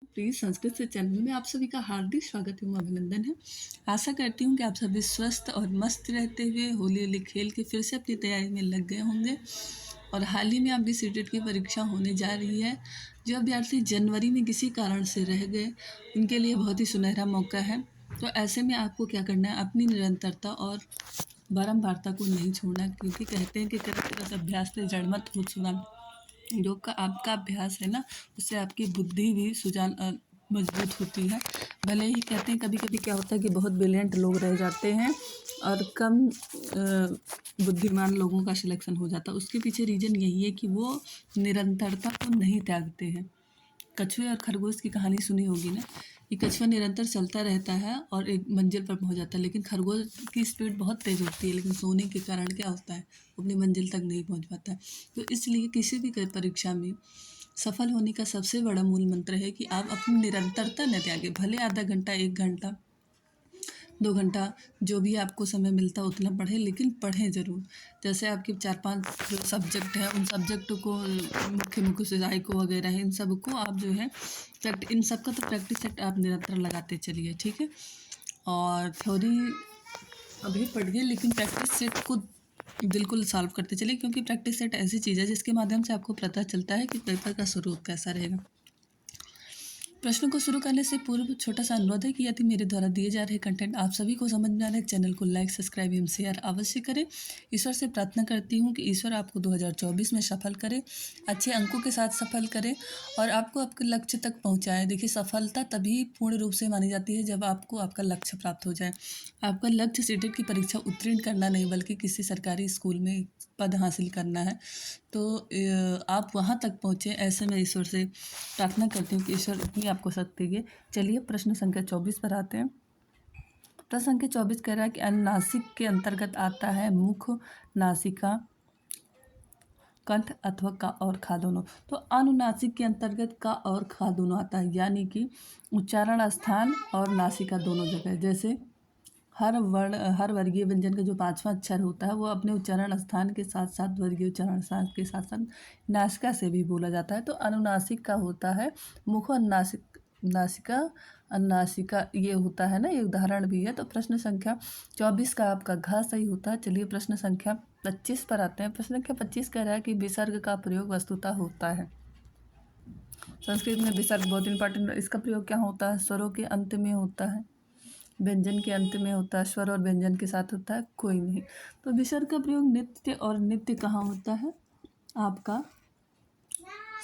Please Sanskrit से channel में आप सभी का हार्दिक स्वागत एवं अभिनंदन है। आशा करती हूँ कि आप सभी स्वस्थ और मस्त रहते हुए होली होली खेल के फिर से अपनी तैयारी में लग गए होंगे। और हाल ही में आपकी सीटेट की परीक्षा होने जा रही है। जो अभ्यर्थी जनवरी में किसी कारण से रह गए उनके लिए बहुत ही सुनहरा मौका है। तो ऐसे में आपको क्या करना है, अपनी निरंतरता और बारंबारता को नहीं छोड़ना, क्योंकि कहते हैं कि करत करत अभ्यास से जड़मत हो सुना। योग का आपका अभ्यास है ना, उससे आपकी बुद्धि भी मजबूत होती है। भले ही कहते हैं कभी कभी क्या होता है कि बहुत ब्रिलियंट लोग रह जाते हैं और कम बुद्धिमान लोगों का सिलेक्शन हो जाता है। उसके पीछे रीज़न यही है कि वो निरंतरता को नहीं त्यागते हैं। कछुए और खरगोश की कहानी सुनी होगी ना, कि कछुआ निरंतर चलता रहता है और एक मंजिल पर पहुंच जाता है, लेकिन खरगोश की स्पीड बहुत तेज़ होती है, लेकिन सोने के कारण क्या होता है, अपनी मंजिल तक नहीं पहुंच पाता है। तो इसलिए किसी भी परीक्षा में सफल होने का सबसे बड़ा मूल मंत्र है कि आप अपनी निरंतरता न त्यागें। भले आधा घंटा, 1 घंटा, 2 घंटा, जो भी आपको समय मिलता है उतना पढ़ें, लेकिन पढ़ें ज़रूर। जैसे आपके 4-5 जो सब्जेक्ट हैं, उन सब्जेक्ट को मुख्य मुख्य सहायकों वगैरह है, इन सब को आप जो है इन सब का तो प्रैक्टिस सेट आप निरंतर लगाते चलिए, ठीक है। और थ्योरी अभी पढ़िए, लेकिन प्रैक्टिस सेट को बिल्कुल सॉल्व करते चलिए, क्योंकि प्रैक्टिस सेट ऐसी चीज़ है जिसके माध्यम से आपको पता चलता है कि पेपर का स्वरूप कैसा रहेगा। प्रश्न को शुरू करने से पूर्व छोटा सा अनुरोध है कि यदि मेरे द्वारा दिए जा रहे कंटेंट आप सभी को समझ में आ रहे, चैनल को लाइक, सब्सक्राइब एवं शेयर अवश्य करें। ईश्वर से प्रार्थना करती हूँ कि ईश्वर आपको 2024 में सफल करे, अच्छे अंकों के साथ सफल करे और आपको आपके लक्ष्य तक पहुँचाए। देखिए, सफलता तभी पूर्ण रूप से मानी जाती है जब आपको आपका लक्ष्य प्राप्त हो जाए। आपका लक्ष्य सीटेट की परीक्षा उत्तीर्ण करना नहीं, बल्कि किसी सरकारी स्कूल में पद हासिल करना है। तो आप वहाँ तक पहुँचे, ऐसे में ईश्वर से प्रार्थना करती हूँ कि ईश्वर इतनी आपको शक्ति दे। चलिए प्रश्न संख्या 24 पर आते हैं। प्रश्न संख्या 24 कह रहा है कि अनुनासिक के अंतर्गत आता है मुख, नासिका, कंठ अथवा का और खा दोनों। तो अनुनासिक के अंतर्गत का और खा दोनों आता है, यानी कि उच्चारण स्थान और नासिका दोनों जगह। जैसे हर वर्गीय व्यंजन का जो 5वां अक्षर होता है वो अपने उच्चारण स्थान के साथ साथ वर्गीय उच्चारण स्थान के साथ साथ नासिका से भी बोला जाता है। तो अनुनासिक का होता है मुख, नासिका, अनुनासिका ये होता है ना, ये उदाहरण भी है। तो प्रश्न संख्या 24 का आपका घ सही होता है। चलिए प्रश्न संख्या 25 पर आते हैं। प्रश्न संख्या 25 कह रहा है कि विसर्ग का प्रयोग वस्तुतः होता है। संस्कृत में विसर्ग बहुत इंपॉर्टेंट है। इसका प्रयोग क्या होता है? स्वरों के अंत में होता है, व्यंजन के अंत में होता है। स्वर और व्यंजन के साथ होता है कोई नहीं। तो विसर्ग का प्रयोग नित्य और नित्य कहाँ होता है? आपका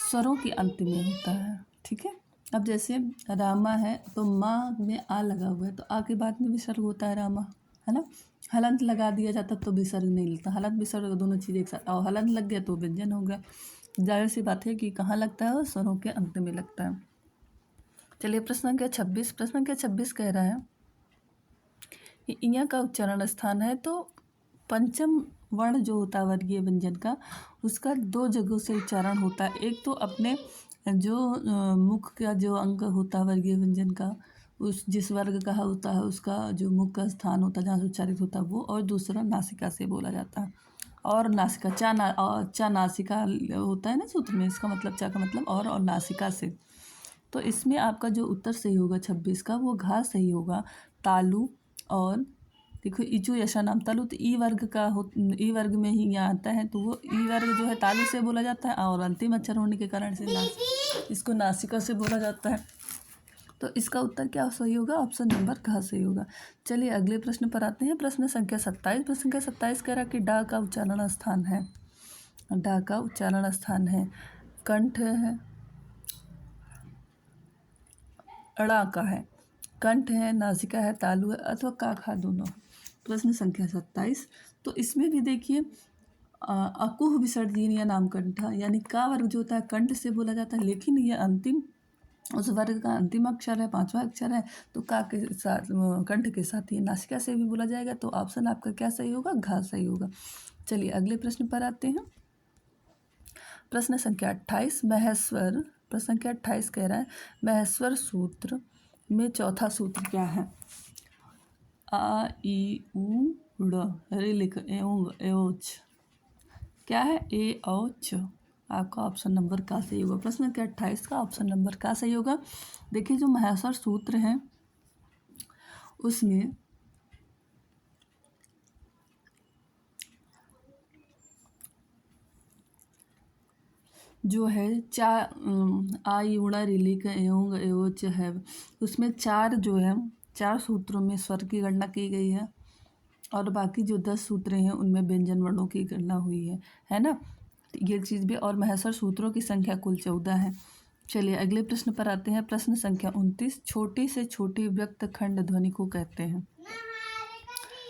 स्वरों के अंत में होता है, ठीक है। अब जैसे रामा है तो माँ में आ लगा हुआ है, तो आ के बाद में विसर्ग होता है रामा, है ना। हलंत लगा दिया जाता तो विसर्ग नहीं लगता। हलंत विसर्ग दोनों चीज़ एक साथ, और हलंत लग गया तो व्यंजन हो गया। जाहिर सी बात है कि कहाँ लगता है? स्वरों के अंत में लगता है। चलिए प्रश्न संख्या 26। प्रश्न संख्या 26 कह रहा है कि इया का उच्चारण स्थान है। तो पंचम वर्ण जो होता है वर्गीय व्यंजन का, उसका 2 जगहों से उच्चारण होता है। एक तो अपने जो मुख का जो अंग होता है वर्गीय व्यंजन का, उस जिस वर्ग का होता है उसका जो मुख का स्थान होता है जहाँ से उच्चारित होता है वो, और दूसरा नासिका से बोला जाता है। और नासिका चा नासिका होता है ना सूत्र में, इसका मतलब चा का मतलब और नासिका से। तो इसमें आपका जो उत्तर सही होगा 26 का, वो घा सही होगा। तालु और देखो इचु यशा नाम तालु, तो ई वर्ग का ई वर्ग में ही यहाँ आता है, तो वो ई वर्ग जो है तालु से बोला जाता है, और अंतिम अक्षर होने के कारण से इसको नासिका से बोला जाता है। तो इसका उत्तर क्या सही होगा? ऑप्शन नंबर घ सही होगा। चलिए अगले प्रश्न पर आते हैं। प्रश्न संख्या 27। प्रश्न संख्या 27 कह रहा कि डा का उच्चारण स्थान है, डा का उच्चारण स्थान है, कंठ है, अड़ा का है, कंठ है, नासिका है, तालु है, अथवा का खा दोनों। प्रश्न संख्या 27। तो इसमें भी देखिए अकुह विसर्जन या नामकंठा, यानी का वर्ग जो होता है कंठ से बोला जाता है, लेकिन ये अंतिम उस वर्ग का अंतिम अक्षर है, 5वां अक्षर है, तो का के साथ कंठ के साथ ही नासिका से भी बोला जाएगा। तो ऑप्शन आपका क्या सही होगा? घा सही होगा। चलिए अगले प्रश्न पर आते हैं। प्रश्न संख्या 28 महेश्वर। प्रश्न संख्या 28 कह रहा है महेश्वर सूत्र में चौथा सूत्र क्या है? आ ई उ ड़, अरे लिख एओच क्या है? ए औ च। आपका ऑप्शन नंबर का सही होगा। प्रश्न संख्या 28 का ऑप्शन नंबर का सही होगा। देखिए जो माहेश्वर सूत्र हैं उसमें जो है आ युड़ा रिलिक एवं एवोच है, उसमें चार जो है 4 सूत्रों में स्वर की गणना की गई है और बाकी जो 10 सूत्र हैं उनमें व्यंजन वर्णों की गणना हुई है ना। ये चीज़ भी, और माहेश्वर सूत्रों की संख्या कुल 14 है। चलिए अगले प्रश्न पर आते हैं। प्रश्न संख्या 29, छोटी से छोटी व्यक्त खंड ध्वनि को कहते हैं।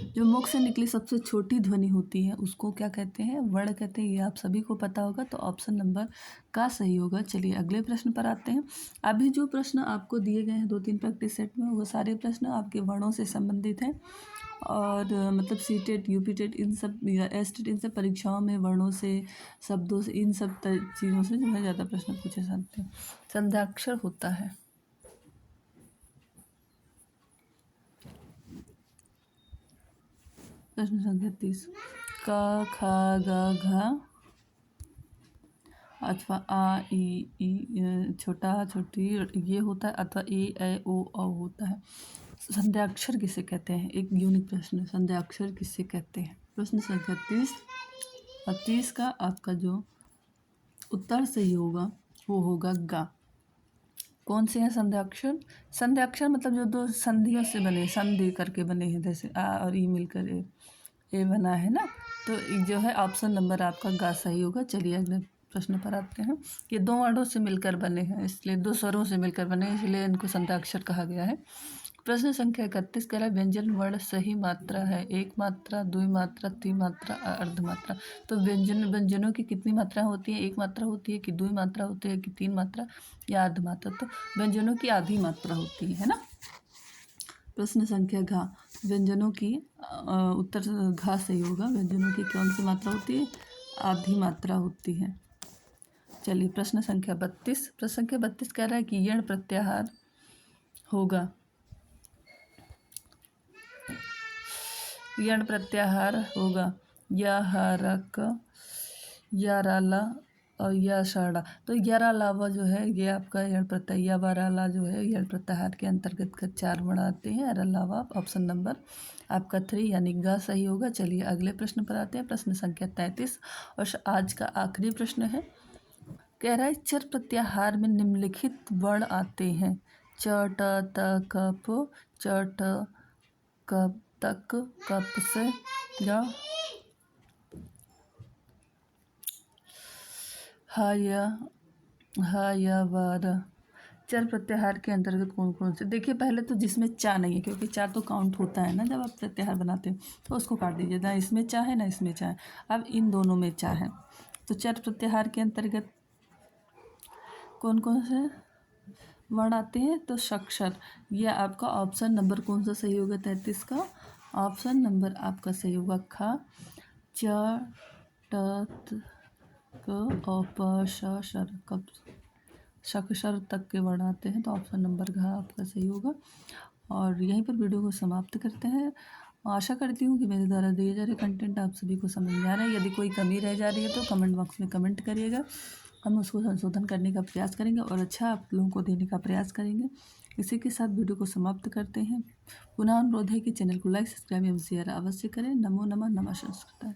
जो मुख से निकली सबसे छोटी ध्वनि होती है उसको क्या कहते हैं? वर्ण कहते हैं। ये आप सभी को पता होगा, तो ऑप्शन नंबर का सही होगा। चलिए अगले प्रश्न पर आते हैं। अभी जो प्रश्न आपको दिए गए हैं 2-3 प्रैक्टिस सेट में, वो सारे प्रश्न आपके वर्णों से संबंधित हैं और मतलब सीटेट, यूपीटेट, इन सब या एसटेट, इन सब परीक्षाओं में वर्णों से, शब्दों से, इन सब चीज़ों से जो है ज़्यादा प्रश्न पूछे जाते हैं। संध्याक्षर होता है प्रश्न संख्या 30, क ख ग घ अथवा आ ई छोटा छोटी ये होता है, अथवा ए ऐ ओ औ होता है। संध्याक्षर किसे कहते हैं? एक यूनिक प्रश्न, संध्याक्षर किसे कहते हैं? प्रश्न संख्या 30 और 30 का आपका जो उत्तर सही होगा वो होगा गा। कौन से हैं संध्याक्षर? संध्याक्षर मतलब जो 2 संधियों से बने, संधि करके बने हैं, जैसे आ और ई मिलकर ए बना है ना, तो जो है ऑप्शन नंबर आपका गा सही होगा। चलिए अगले प्रश्न पर आते हैं। ये 2 वर्णों से मिलकर बने हैं, इसलिए 2 स्वरों से मिलकर बने हैं, इसलिए इनको संध्याक्षर कहा गया है। प्रश्न संख्या 31 कह रहा है व्यंजन वर्ण सही मात्रा है, 1 मात्रा, 2 मात्रा, 3 मात्रा, अर्ध मात्रा। तो व्यंजनों की कितनी मात्रा होती है? 1 मात्रा होती है कि 2 मात्रा होती है कि 3 मात्रा या अर्ध मात्रा? तो व्यंजनों की आधी मात्रा होती है ना। प्रश्न संख्या घ, व्यंजनों की उत्तर घ सही होगा। व्यंजनों की कौन सी मात्रा होती है? आधी मात्रा होती है। चलिए प्रश्न संख्या 32, प्रश्न संख्या 32 कह रहा है कि यण प्रत्याहार होगा, यण प्रत्याहार होगा या हरक, याराला और याशाड़ा। तो यारालावा जो है ये आपका यण प्रत्याहार, या वाराला जो है यण प्रत्याहार के अंतर्गत 4 वर्ण आते हैं। यारालावा ऑप्शन नंबर आपका 3 यानी गा सही होगा। चलिए अगले प्रश्न पर आते हैं। प्रश्न संख्या 33 और आज का आखिरी प्रश्न है। कह रहा है चर प्रत्याहार में निम्नलिखित वर्ण आते हैं। च ट त क प, च ट क तक, कप से या हा या वार। चर प्रत्याहार के अंतर्गत कौन कौन से? देखिए पहले तो जिसमें चा नहीं है, क्योंकि चा तो काउंट होता है ना जब आप प्रत्याहार बनाते हैं, तो उसको काट दीजिए। ना इसमें चा है ना इसमें चा है, अब इन दोनों में चा है। तो चर प्रत्याहार के अंतर्गत कौन कौन से वर्ण आते हैं? तो शक्षर, यह आपका ऑप्शन नंबर कौन सा सही होगा? 33 का ऑप्शन नंबर आपका सही होगा ख। च ट क और प श शर, कब शक्षर तक के वर्ण आते हैं, तो ऑप्शन नंबर घ आपका सही होगा। और यहीं पर वीडियो को समाप्त करते हैं। आशा करती हूँ कि मेरे द्वारा दिए जा रहे कंटेंट आप सभी को समझ में आ रहा है। यदि कोई कमी रह जा रही है तो कमेंट बॉक्स में कमेंट करिएगा, हम उसको संशोधन करने का प्रयास करेंगे और अच्छा आप लोगों को देने का प्रयास करेंगे। इसी के साथ वीडियो को समाप्त करते हैं। पुनः अनुरोध है कि चैनल को लाइक, सब्सक्राइब एवं शेयर अवश्य करें। नमो नमः, नमः संस्कृत।